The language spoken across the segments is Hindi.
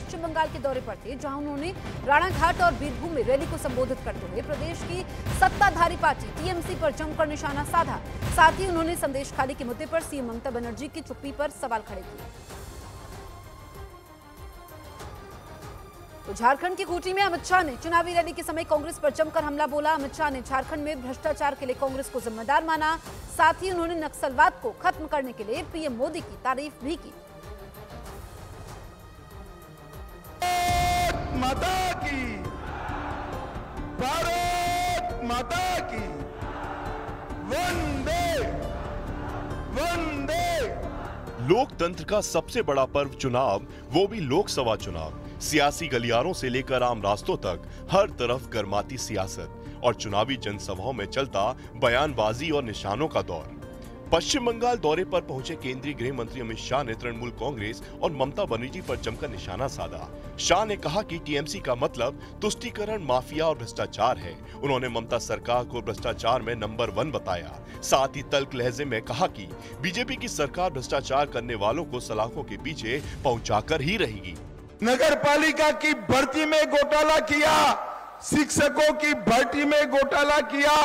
पश्चिम बंगाल के दौरे पर थे, जहां उन्होंने राणाघाट और बीरभूम में रैली को संबोधित करते हुए प्रदेश की सत्ताधारी पार्टी टीएमसी पर जमकर निशाना साधा। साथ ही उन्होंने संदेशखाली के मुद्दे पर सीएम ममता बनर्जी की चुप्पी पर सवाल खड़े किए। तो झारखंड की खूंटी में अमित शाह ने चुनावी रैली के समय कांग्रेस पर जमकर हमला बोला। अमित शाह ने झारखंड में भ्रष्टाचार के लिए कांग्रेस को जिम्मेदार माना। साथ ही उन्होंने नक्सलवाद को खत्म करने के लिए पीएम मोदी की तारीफ भी की। माता की, भारत माता की, वंदे वंदे। लोकतंत्र का सबसे बड़ा पर्व चुनाव, वो भी लोकसभा चुनाव। सियासी गलियारों से लेकर आम रास्तों तक हर तरफ गर्माती सियासत और चुनावी जनसभाओं में चलता बयानबाजी और निशानों का दौर। पश्चिम बंगाल दौरे पर पहुंचे केंद्रीय गृह मंत्री अमित शाह ने तृणमूल कांग्रेस और ममता बनर्जी पर जमकर निशाना साधा। शाह ने कहा कि टीएमसी का मतलब तुष्टीकरण, माफिया और भ्रष्टाचार है। उन्होंने ममता सरकार को भ्रष्टाचार में नंबर 1 बताया। साथ ही तल्ख लहजे में कहा कि बीजेपी की सरकार भ्रष्टाचार करने वालों को सलाखों के पीछे पहुंचाकर ही रहेगी। नगर पालिका की भर्ती में घोटाला किया, शिक्षकों की भर्ती में घोटाला किया,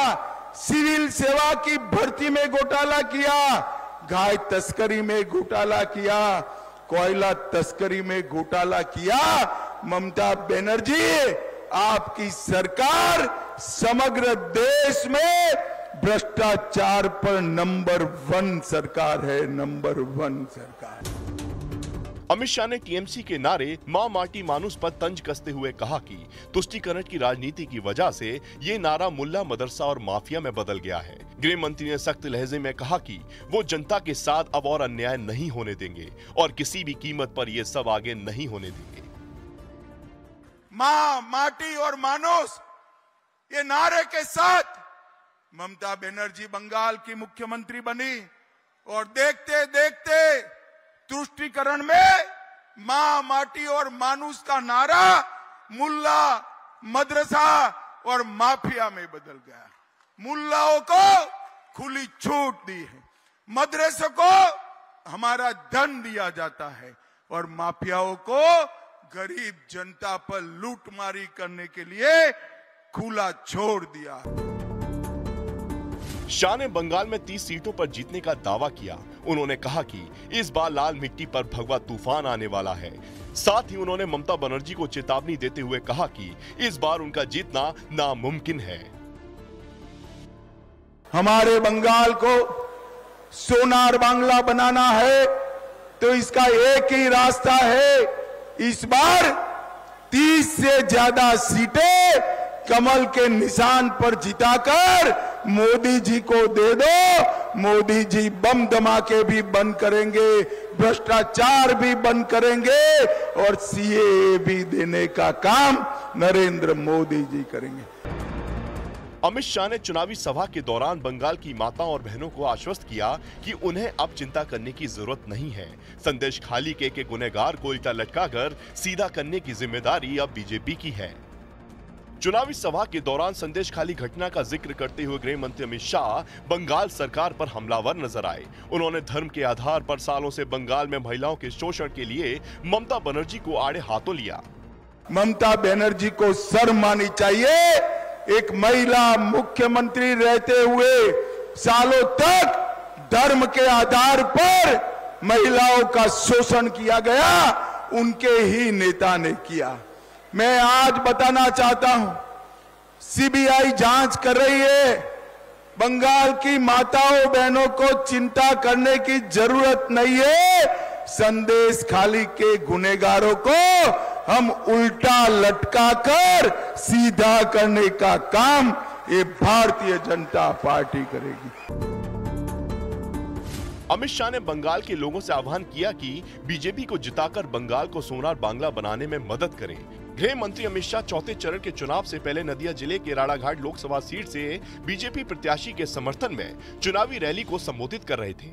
सिविल सेवा की भर्ती में घोटाला किया, गाय तस्करी में घोटाला किया, कोयला तस्करी में घोटाला किया। ममता बनर्जी, आपकी सरकार समग्र देश में भ्रष्टाचार पर नंबर 1 सरकार है, नंबर 1 सरकार। अमित शाह ने टीएमसी के नारे मां माटी मानुस पर तंज कसते हुए कहा कि तुष्टीकरण की राजनीति की वजह से ये नारा मुल्ला, मदरसा और माफिया में बदल गया है। गृह मंत्री ने सख्त लहजे में कहा कि वो जनता के साथ अब और अन्याय नहीं होने देंगे और किसी भी कीमत पर ये सब आगे नहीं होने देंगे। मां, माटी और मानुस, ये नारे के साथ ममता बनर्जी बंगाल की मुख्यमंत्री बनी और देखते देखते तुष्टीकरण में मां, माटी और मानुस का नारा मुल्ला, मदरसा और माफिया में बदल गया। मुल्लाओं को खुली छूट दी है, मदरसों को हमारा धन दिया जाता है और माफियाओं को गरीब जनता पर लूटमारी करने के लिए खुला छोड़ दिया। शाह ने बंगाल में 30 सीटों पर जीतने का दावा किया। उन्होंने कहा कि इस बार लाल मिट्टी पर भगवा तूफान आने वाला है। साथ ही उन्होंने ममता बनर्जी को चेतावनी देते हुए कहा कि इस बार उनका जीतना नामुमकिन है। हमारे बंगाल को सोनार बांग्ला बनाना है तो इसका एक ही रास्ता है, इस बार 30 से ज्यादा सीटें कमल के निशान पर जिताकर मोदी जी को दे दो। मोदी जी बम धमाके भी बंद करेंगे, भ्रष्टाचार भी बंद करेंगे और सीएए भी देने का काम नरेंद्र मोदी जी करेंगे। अमित शाह ने चुनावी सभा के दौरान बंगाल की माताओं और बहनों को आश्वस्त किया कि उन्हें अब चिंता करने की जरूरत नहीं है। संदेशखाली के गुनहगार को उल्टा लटकाकर सीधा करने की जिम्मेदारी अब बीजेपी की है। चुनावी सभा के दौरान संदेशखाली घटना का जिक्र करते हुए गृह मंत्री अमित शाह बंगाल सरकार पर हमलावर नजर आए। उन्होंने धर्म के आधार पर सालों से बंगाल में महिलाओं के शोषण के लिए ममता बनर्जी को आड़े हाथों लिया। ममता बनर्जी को शर्म आनी चाहिए। एक महिला मुख्यमंत्री रहते हुए सालों तक धर्म के आधार पर महिलाओं का शोषण किया गया, उनके ही नेता ने किया। मैं आज बताना चाहता हूं, सीबीआई जांच कर रही है। बंगाल की माताओं बहनों को चिंता करने की जरूरत नहीं है। संदेशखाली के गुनहगारों को हम उल्टा लटकाकर सीधा करने का काम ये भारतीय जनता पार्टी करेगी। अमित शाह ने बंगाल के लोगों से आह्वान किया कि बीजेपी को जिताकर बंगाल को सोनार बांग्ला बनाने में मदद करें। गृह मंत्री अमित शाह चौथे चरण के चुनाव से पहले नदिया जिले के राणाघाट लोकसभा सीट से बीजेपी प्रत्याशी के समर्थन में चुनावी रैली को संबोधित कर रहे थे।